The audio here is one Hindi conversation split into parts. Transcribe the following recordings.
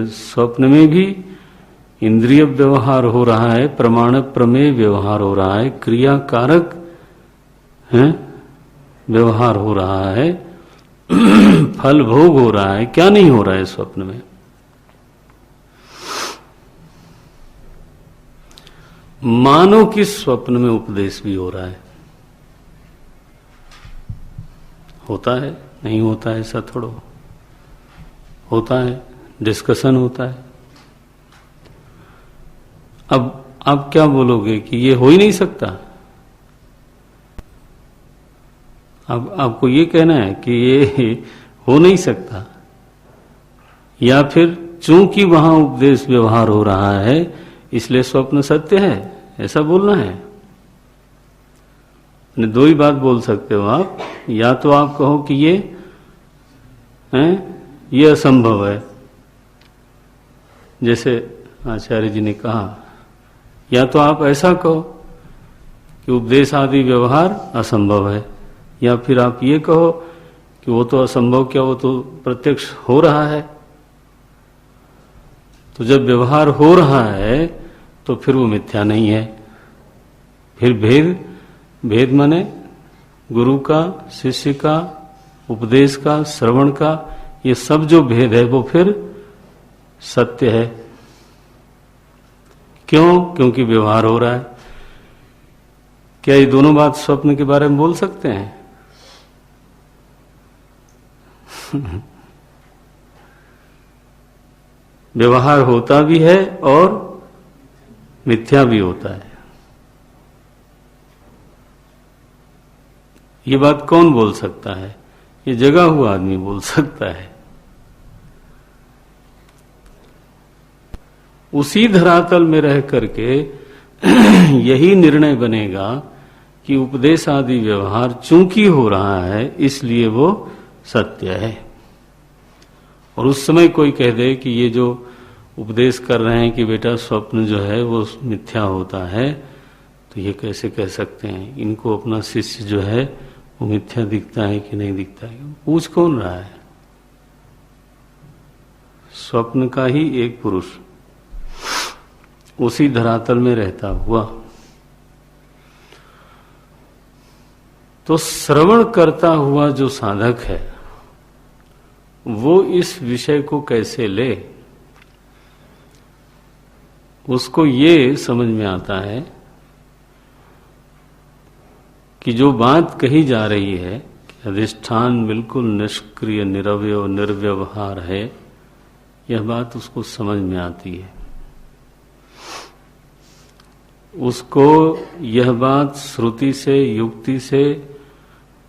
स्वप्न में भी इंद्रिय व्यवहार हो रहा है, प्रमाण प्रमेय व्यवहार हो रहा है, क्रिया कारक है व्यवहार हो रहा है, फल भोग हो रहा है। क्या नहीं हो रहा है स्वप्न में? मानो कि स्वप्न में उपदेश भी हो रहा है। होता है, नहीं होता है ऐसा थोड़ा होता है, डिस्कशन होता है। अब आप क्या बोलोगे कि ये हो ही नहीं सकता? अब आपको ये कहना है कि ये हो नहीं सकता, या फिर चूंकि वहां उपदेश व्यवहार हो रहा है इसलिए स्वप्न सत्य है, ऐसा बोलना है? दो ही बात बोल सकते हो आप। या तो आप कहो कि ये असंभव है, जैसे आचार्य जी ने कहा, या तो आप ऐसा कहो कि उपदेश आदि व्यवहार असंभव है, या फिर आप ये कहो कि वो तो असंभव क्या, वो तो प्रत्यक्ष हो रहा है। तो जब व्यवहार हो रहा है तो फिर वो मिथ्या नहीं है। फिर भेद माने गुरु का, शिष्य का, उपदेश का, श्रवण का, ये सब जो भेद है वो फिर सत्य है। क्यों? क्योंकि व्यवहार हो रहा है। क्या ये दोनों बात स्वप्न के बारे में बोल सकते हैं? व्यवहार होता भी है और मिथ्या भी होता है। ये बात कौन बोल सकता है? ये जगा हुआ आदमी बोल सकता है। उसी धरातल में रह करके यही निर्णय बनेगा कि उपदेश आदि व्यवहार चूंकि हो रहा है इसलिए वो सत्य है। और उस समय कोई कह दे कि ये जो उपदेश कर रहे हैं कि बेटा स्वप्न जो है वो मिथ्या होता है, तो ये कैसे कह सकते हैं? इनको अपना शिष्य जो है वो मिथ्या दिखता है कि नहीं दिखता है? पूछ कौन रहा है? स्वप्न का ही एक पुरुष उसी धरातल में रहता हुआ। तो श्रवण करता हुआ जो साधक है वो इस विषय को कैसे ले? उसको ये समझ में आता है कि जो बात कही जा रही है कि अधिष्ठान बिल्कुल निष्क्रिय, निरवय, निर्व्यवहार है, यह बात उसको समझ में आती है। उसको यह बात श्रुति से, युक्ति से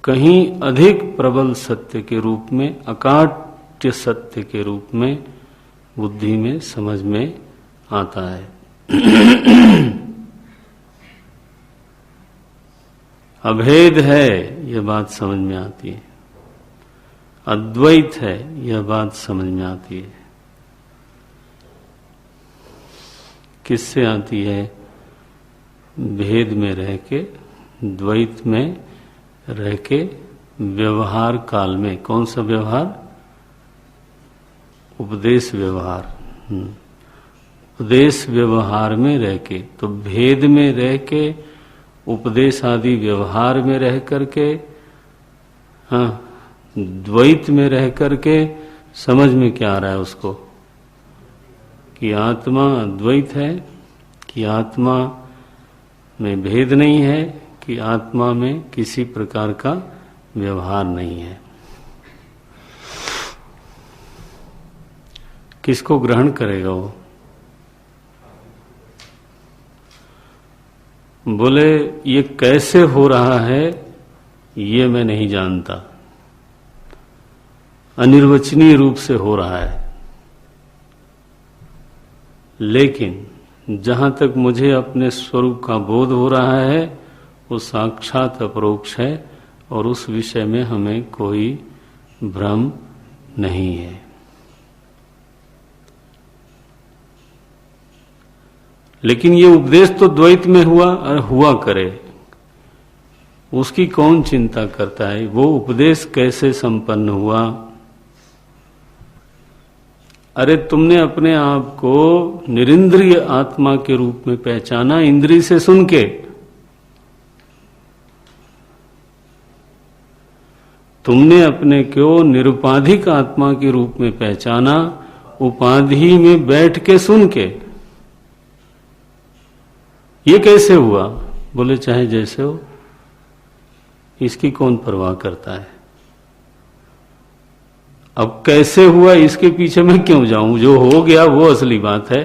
कहीं अधिक प्रबल सत्य के रूप में, अकाट्य सत्य के रूप में बुद्धि में समझ में आता है। अभेद है यह बात समझ में आती है, अद्वैत है यह बात समझ में आती है। किससे आती है? भेद में रह के, द्वैत में रह के, व्यवहार काल में। कौन सा व्यवहार? उपदेश व्यवहार। उपदेश व्यवहार में रह के, तो भेद में रह के, उपदेश आदि व्यवहार में रह करके, हाँ, द्वैत में रह करके समझ में क्या आ रहा है उसको? कि आत्मा अद्वैत है, कि आत्मा में भेद नहीं है, कि आत्मा में किसी प्रकार का व्यवहार नहीं है। किसको ग्रहण करेगा वो? बोले ये कैसे हो रहा है ये मैं नहीं जानता, अनिर्वचनीय रूप से हो रहा है, लेकिन जहां तक मुझे अपने स्वरूप का बोध हो रहा है वो साक्षात अपरोक्ष है और उस विषय में हमें कोई भ्रम नहीं है। लेकिन ये उपदेश तो द्वैत में हुआ और हुआ करे, उसकी कौन चिंता करता है? वो उपदेश कैसे संपन्न हुआ, अरे तुमने अपने आप को निरिंद्रिय आत्मा के रूप में पहचाना इंद्रिय से सुन के। तुमने अपने को निरुपाधिक आत्मा के रूप में पहचाना उपाधि में बैठ के सुन के। ये कैसे हुआ? बोले चाहे जैसे हो, इसकी कौन परवाह करता है। अब कैसे हुआ इसके पीछे मैं क्यों जाऊं, जो हो गया वो असली बात है।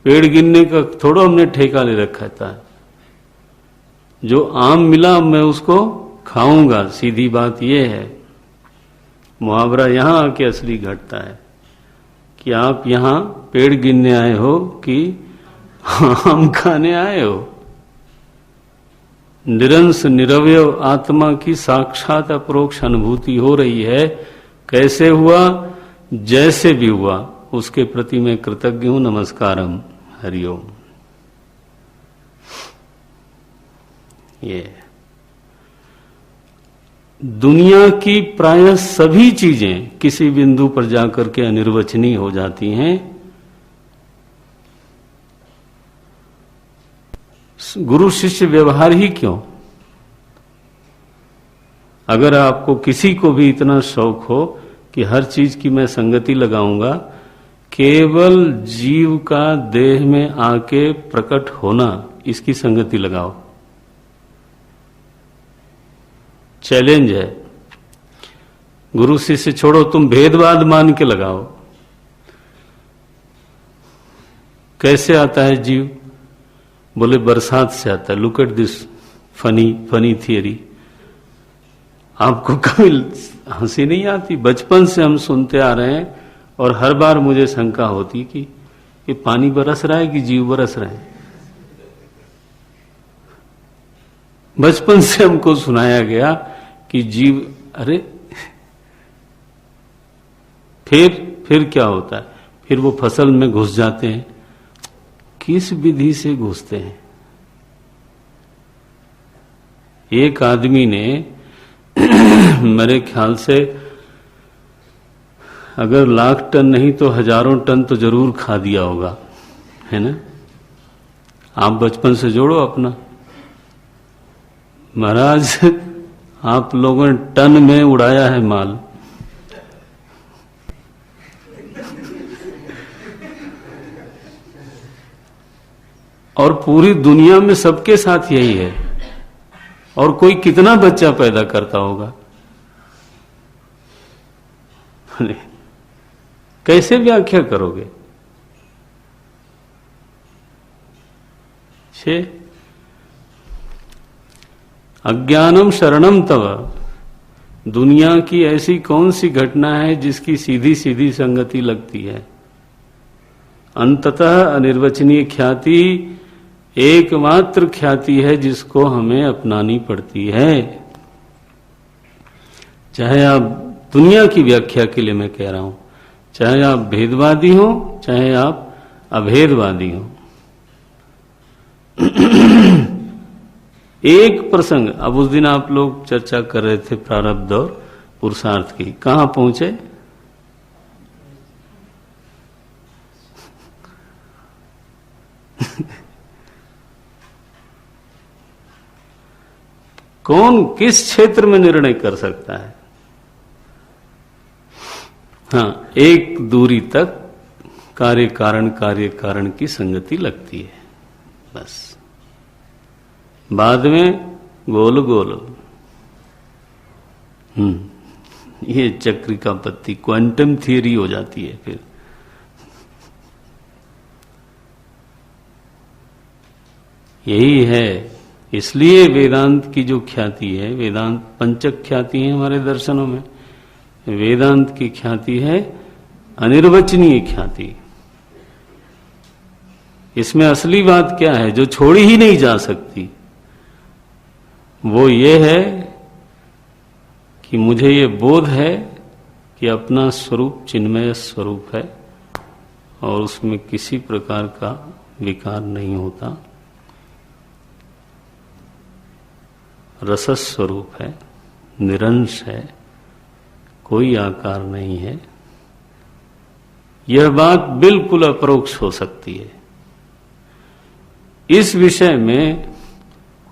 पेड़ गिनने का थोड़ा हमने ठेका ले रखा था। जो आम मिला मैं उसको खाऊंगा, सीधी बात यह है। मुहावरा यहां आके असली घटता है कि आप यहां पेड़ गिनने आए हो कि आम खाने आए हो। निरंश निरवय आत्मा की साक्षात अपरोक्ष अनुभूति हो रही है। कैसे हुआ? जैसे भी हुआ उसके प्रति मैं कृतज्ञ हूं। नमस्कारम, हरिओम। ये दुनिया की प्रायः सभी चीजें किसी बिंदु पर जाकर के अनिर्वचनीय हो जाती हैं। गुरु शिष्य व्यवहार ही क्यों? अगर आपको किसी को भी इतना शौक हो कि हर चीज की मैं संगति लगाऊंगा, केवल जीव का देह में आके प्रकट होना, इसकी संगति लगाओ। चैलेंज है। गुरु शिष्य छोड़ो, तुम भेदवाद मान के लगाओ। कैसे आता है जीव? बोले बरसात से आता है। Look at this funny theory. आपको कभी हंसी नहीं आती? बचपन से हम सुनते आ रहे हैं और हर बार मुझे शंका होती कि पानी बरस रहा है कि जीव बरस रहे हैं। बचपन से हमको सुनाया गया कि जीव, अरे फिर क्या होता है? फिर वो फसल में घुस जाते हैं। किस विधि से घुसते हैं? एक आदमी ने मेरे ख्याल से अगर 1,00,000 टन नहीं तो हजारों टन तो जरूर खा दिया होगा, है ना? आप बचपन से जोड़ो अपना। महाराज आप लोगों ने टन में उड़ाया है माल। और पूरी दुनिया में सबके साथ यही है। और कोई कितना बच्चा पैदा करता होगा? कैसे व्याख्या करोगे? अज्ञानम शरणम तव। दुनिया की ऐसी कौन सी घटना है जिसकी सीधी सीधी संगति लगती है? अंततः अनिर्वचनीय ख्याति एकमात्र ख्याति है जिसको हमें अपनानी पड़ती है। चाहे आप दुनिया की व्याख्या के लिए मैं कह रहा हूं, चाहे आप भेदवादी हो चाहे आप अभेदवादी हो। एक प्रसंग, अब उस दिन आप लोग चर्चा कर रहे थे प्रारब्ध और पुरुषार्थ की, कहां पहुंचे? कौन किस क्षेत्र में निर्णय कर सकता है? हां, एक दूरी तक कार्य कारण की संगति लगती है, बस। बाद में गोल गोल ये चक्रिका पत्ती क्वांटम थियरी हो जाती है। फिर यही है। इसलिए वेदांत की जो ख्याति है, वेदांत पंचक ख्याति है हमारे दर्शनों में, वेदांत की ख्याति है अनिर्वचनीय ख्याति। इसमें असली बात क्या है जो छोड़ी ही नहीं जा सकती? वो ये है कि मुझे ये बोध है कि अपना स्वरूप चिन्मय स्वरूप है और उसमें किसी प्रकार का विकार नहीं होता। रस स्वरूप है, निरंश है, कोई आकार नहीं है, यह बात बिल्कुल अपरोक्ष हो सकती है। इस विषय में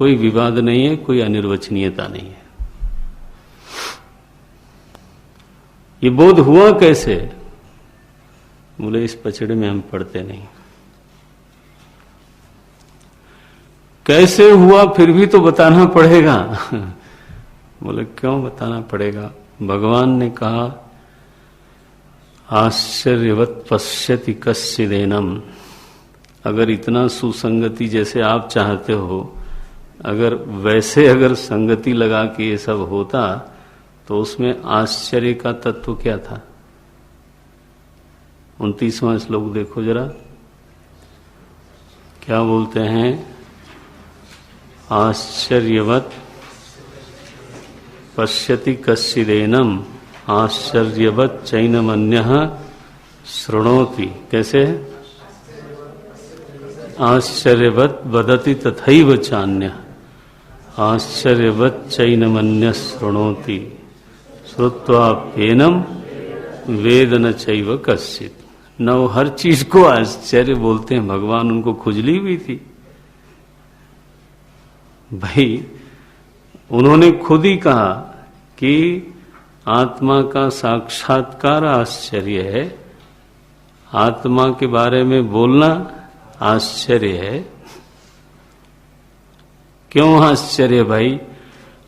कोई विवाद नहीं है, कोई अनिर्वचनीयता नहीं है। ये बोध हुआ कैसे? बोले इस पचड़े में हम पढ़ते नहीं। कैसे हुआ फिर भी तो बताना पड़ेगा। बोले क्यों बताना पड़ेगा? भगवान ने कहा आश्चर्यवत पश्यति कश्चिदेनम। अगर इतना सुसंगति जैसे आप चाहते हो, अगर संगति लगा के ये सब होता तो उसमें आश्चर्य का तत्व क्या था? 29वां श्लोक देखो जरा, क्या बोलते हैं? आश्चर्यवत पश्यति कश्चिदेनम आश्चर्यवत चैनमन्यः शृणोति। कैसे? आश्चर्यवत वदति तथैव चान्यः आश्चर्यवत चैनमन्यः शृणोति श्रुत्वाप्येनम वेद न चैव कश्चित्। न वो हर चीज को आश्चर्य बोलते हैं, भगवान उनको खुजली हुई थी भाई। उन्होंने खुद ही कहा कि आत्मा का साक्षात्कार आश्चर्य है, आत्मा के बारे में बोलना आश्चर्य है। क्यों आश्चर्य भाई?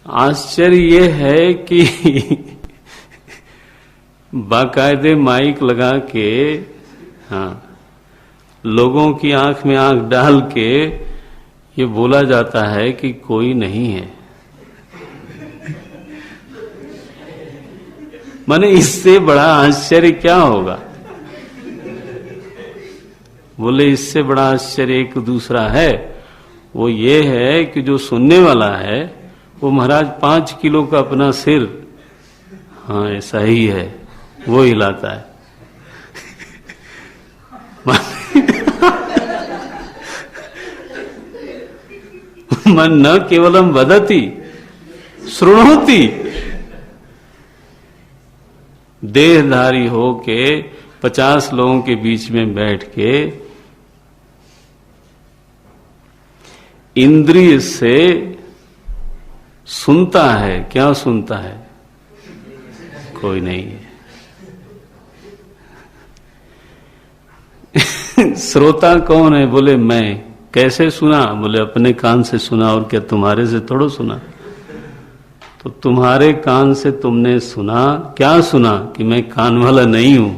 आश्चर्य ये है कि बाकायदे माइक लगा के, हाँ, लोगों की आंख में आंख डाल के ये बोला जाता है कि कोई नहीं है। माने इससे बड़ा आश्चर्य क्या होगा? बोले इससे बड़ा आश्चर्य एक दूसरा है, वो ये है कि जो सुनने वाला है वो महाराज 5 किलो का अपना सिर, हाँ ऐसा ही है, वो हिलाता है। मन न केवलम वदति शृणोति। देहधारी हो के 50 लोगों के बीच में बैठ के इंद्रिय से सुनता है। क्या सुनता है? कोई नहीं है। श्रोता कौन है? बोले मैं। कैसे सुना? बोले अपने कान से सुना। और क्या तुम्हारे से थोड़ा सुना? तो तुम्हारे कान से तुमने सुना, क्या सुना? कि मैं कान वाला नहीं हूं।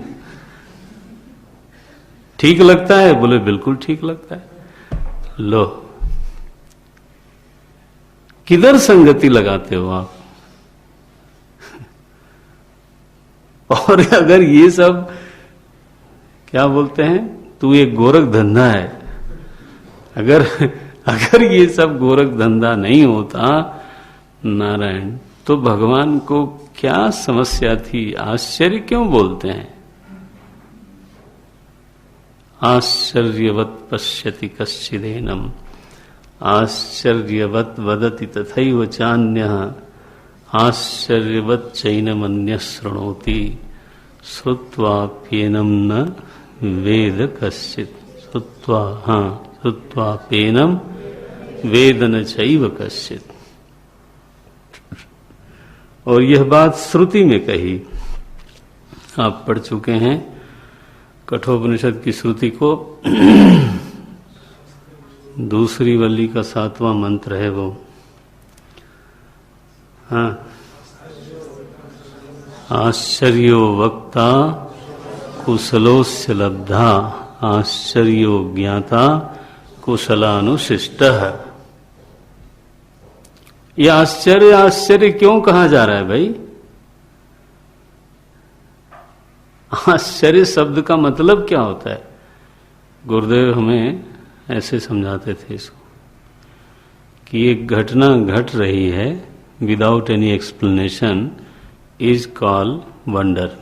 ठीक लगता है? बोले बिल्कुल ठीक लगता है। लो, किधर संगति लगाते हो आप? और अगर ये सब क्या बोलते हैं, तू एक गोरख धंधा है, अगर ये सब गोरख धंधा नहीं होता नारायण, तो भगवान को क्या समस्या थी? आश्चर्य क्यों बोलते हैं? आश्चर्यवत पश्यति कश्चिदेनम आश्चर्यवत वदति तथैव चान्यः आश्चर्यवत चैनमन्यः शृणोति श्रुत्वाप्येनम न वेद कश्चित्। श्रुत्वाप्येनम वेद न चैव कश्चित्। और यह बात श्रुति में कही। आप पढ़ चुके हैं कठोपनिषद की श्रुति को। दूसरी वल्ली का 7वां मंत्र है वो। हाँ, आश्चर्यो वक्ता कुशलोस्य लब्धा आश्चर्यो ज्ञाता कुशलानुशिष्टः। ये आश्चर्य आश्चर्य क्यों कहा जा रहा है भाई? आश्चर्य शब्द का मतलब क्या होता है? गुरुदेव हमें ऐसे समझाते थे इसको कि एक घटना घट रही है without any explanation is called wonder.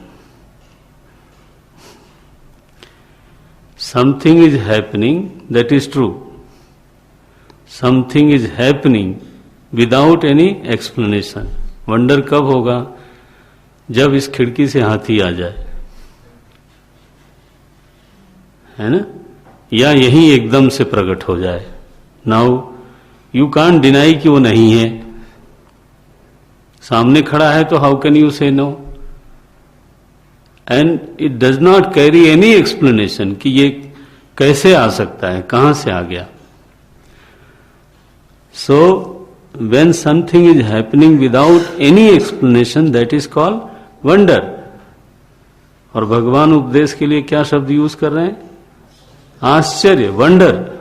Something is happening, that is true. Something is happening without any explanation. Wonder कब होगा? जब इस खिड़की से हाथी आ जाए, है ना, या यही एकदम से प्रकट हो जाए। नाउ यू कांट डिनाई कि वो नहीं है, सामने खड़ा है, तो how can you say no? And it does not carry any explanation कि ये कैसे आ सकता है, कहां से आ गया। सो when something is happening without any explanation, that is called wonder। और भगवान उपदेश के लिए क्या शब्द यूज कर रहे हैं? आश्चर्य, वंडर।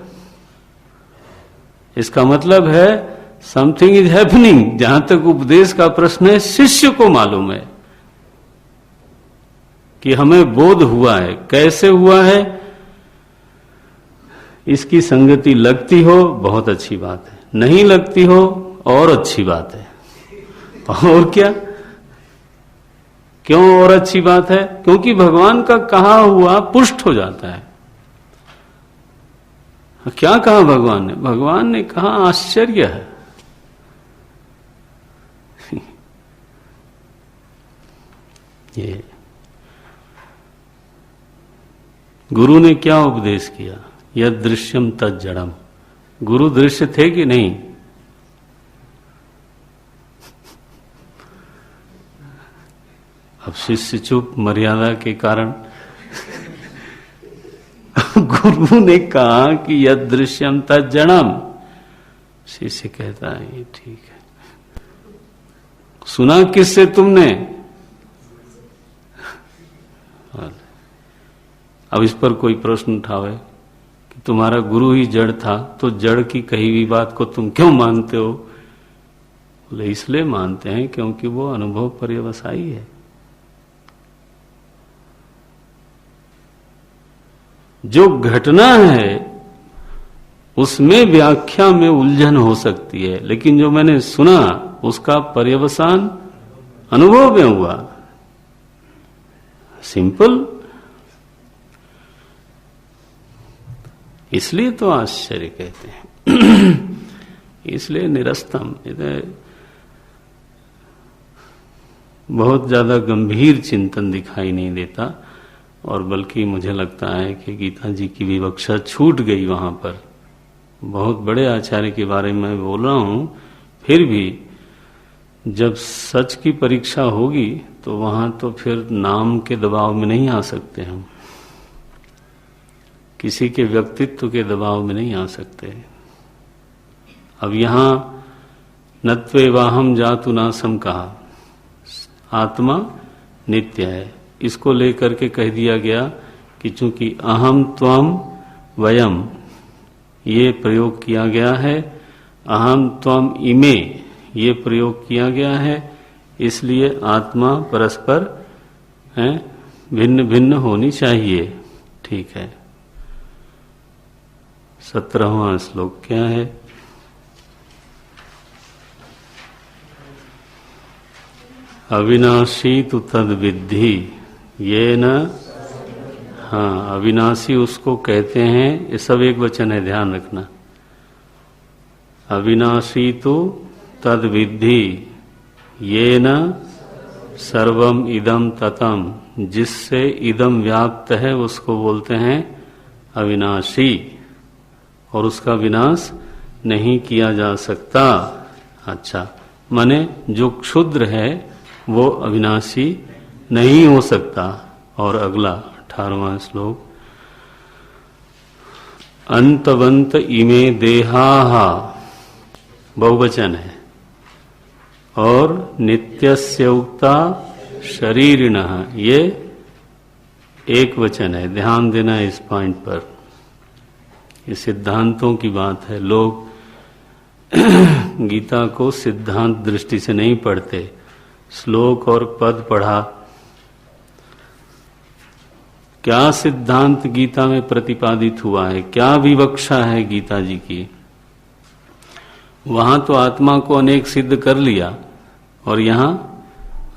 इसका मतलब है समथिंग इज हैपनिंग। जहां तक उपदेश का प्रश्न है, शिष्य को मालूम है कि हमें बोध हुआ है। कैसे हुआ है? इसकी संगति लगती हो, बहुत अच्छी बात है, नहीं लगती हो, और अच्छी बात है। और क्या? क्यों और अच्छी बात है? क्योंकि भगवान का कहा हुआ पुष्ट हो जाता है। क्या कहा भगवान ने? भगवान ने कहा आश्चर्य है। ये गुरु ने क्या उपदेश किया? यद दृश्यम तद जड़म। गुरु दृश्य थे कि नहीं? अब शिष्य चुप, मर्यादा के कारण। गुरु ने कहा कि यद दृश्यम तद जड़म। शिष्य कहता है ये ठीक है। सुना किससे तुमने? अब इस पर कोई प्रश्न उठावे कि तुम्हारा गुरु ही जड़ था, तो जड़ की कही हुई बात को तुम क्यों मानते हो? बोले इसलिए मानते हैं क्योंकि वो अनुभव पर्यवसायी है। जो घटना है उसमें व्याख्या में उलझन हो सकती है, लेकिन जो मैंने सुना उसका पर्यवसान अनुभव में हुआ। सिंपल। इसलिए तो आश्चर्य कहते हैं। इसलिए निरस्तम, बहुत ज्यादा गंभीर चिंतन दिखाई नहीं देता, और बल्कि मुझे लगता है कि गीता जी की विवक्षा छूट गई वहां पर। बहुत बड़े आचार्य के बारे में बोल रहा हूं, फिर भी जब सच की परीक्षा होगी तो वहां तो फिर नाम के दबाव में नहीं आ सकते हम, किसी के व्यक्तित्व के दबाव में नहीं आ सकते। अब यहां नत्वेवाहम जातु नासम कहा, आत्मा नित्य है, इसको लेकर के कह दिया गया कि चूंकि अहम त्वम वयम ये प्रयोग किया गया है, अहम त्वम इमे ये प्रयोग किया गया है, इसलिए आत्मा परस्पर है भिन्न भिन्न होनी चाहिए। ठीक है। 17वां श्लोक क्या है? अविनाशी तु तद विद्धि ये न। हाँ, अविनाशी उसको कहते हैं, ये सब एक वचन है, ध्यान रखना। अविनाशी तु तद विद्धि ये न सर्वम इदम ततम, जिससे इदम व्याप्त है उसको बोलते हैं अविनाशी, और उसका विनाश नहीं किया जा सकता। अच्छा, माने जो क्षुद्र है वो अविनाशी नहीं हो सकता। और अगला 18वां श्लोक, अंतवंत इमे देहाहा, बहुवचन है, और नित्यस्य उक्ता शरीरिणः ये एक वचन है। ध्यान देना है इस पॉइंट पर। ये सिद्धांतों की बात है। लोग गीता को सिद्धांत दृष्टि से नहीं पढ़ते, श्लोक और पद पढ़ा। क्या सिद्धांत गीता में प्रतिपादित हुआ है, क्या विवक्षा है गीता जी की? वहां तो आत्मा को अनेक सिद्ध कर लिया, और यहां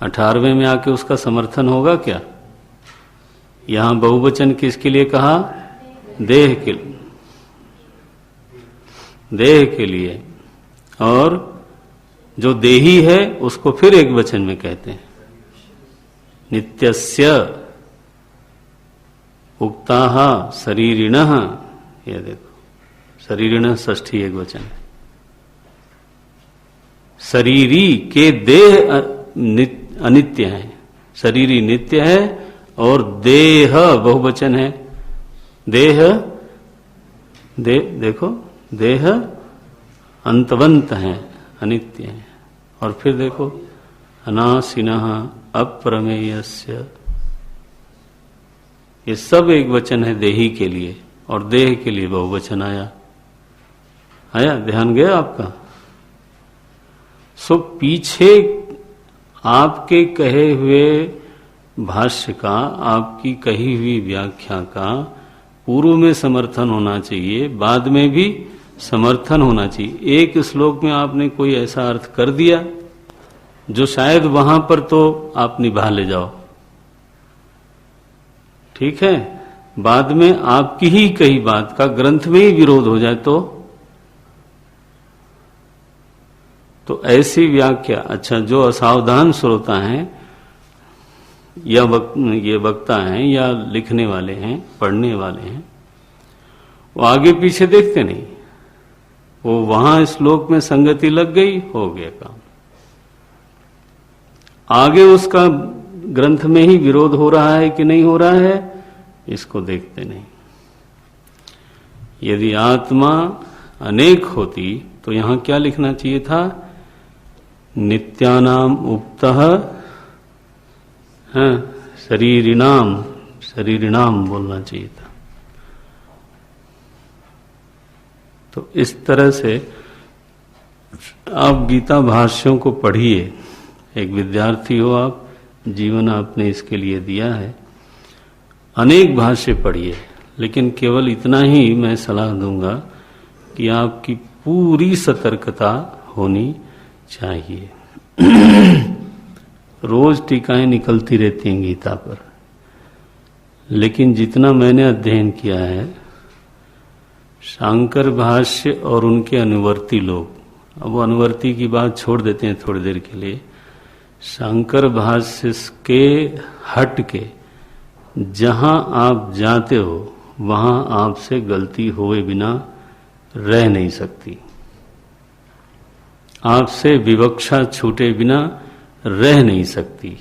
18वें में आके उसका समर्थन होगा क्या? यहां बहुवचन किसके लिए कहा? देह के लिए, और जो देही है उसको फिर एक वचन में कहते हैं। नित्यस्य उक्ताः शरीरिणः, ये देखो शरीरिणः षष्ठी एक वचन है। शरीरी के देह अनित्य है, शरीरी नित्य है और देह बहुवचन है। देखो देह अंतवंत है, अनित्य है। और फिर देखो अनासिनः अप्रमेयस्य, ये सब एक वचन है देही के लिए, और देह के लिए बहुवचन आया, ध्यान गया आपका। सो पीछे आपके कहे हुए भाष्य का, आपकी कही हुई व्याख्या का पूर्व में समर्थन होना चाहिए, बाद में भी समर्थन होना चाहिए। एक श्लोक में आपने कोई ऐसा अर्थ कर दिया जो शायद वहां पर तो आप निभा ले जाओ, ठीक है, बाद में आपकी ही कही बात का ग्रंथ में ही विरोध हो जाए तो ऐसी व्याख्या, अच्छा जो असावधान श्रोता हैं या ये वक्ता हैं या लिखने वाले हैं, पढ़ने वाले हैं, वो आगे पीछे देखते नहीं, वो वहां श्लोक में संगति लग गई, हो गया काम। आगे उसका ग्रंथ में ही विरोध हो रहा है कि नहीं हो रहा है, इसको देखते नहीं। यदि आत्मा अनेक होती तो यहां क्या लिखना चाहिए था, नित्यानाम उक्तः शरीरिणाम बोलना चाहिए था। तो इस तरह से आप गीता भाष्यों को पढ़िए। एक विद्यार्थी हो आप, जीवन आपने इसके लिए दिया है, अनेक भाष्य पढ़िए, लेकिन केवल इतना ही मैं सलाह दूंगा कि आपकी पूरी सतर्कता होनी चाहिए। रोज टीकाएं निकलती रहती हैं गीता पर, लेकिन जितना मैंने अध्ययन किया है, शांकर भाष्य और उनके अनुवर्ती लोग, अब वो अनुवर्ती की बात छोड़ देते हैं थोड़ी देर के लिए, शांकर भाष्य के हट के जहां आप जाते हो वहां आपसे गलती हुए बिना रह नहीं सकती, आपसे विवक्षा छूटे बिना रह नहीं सकती।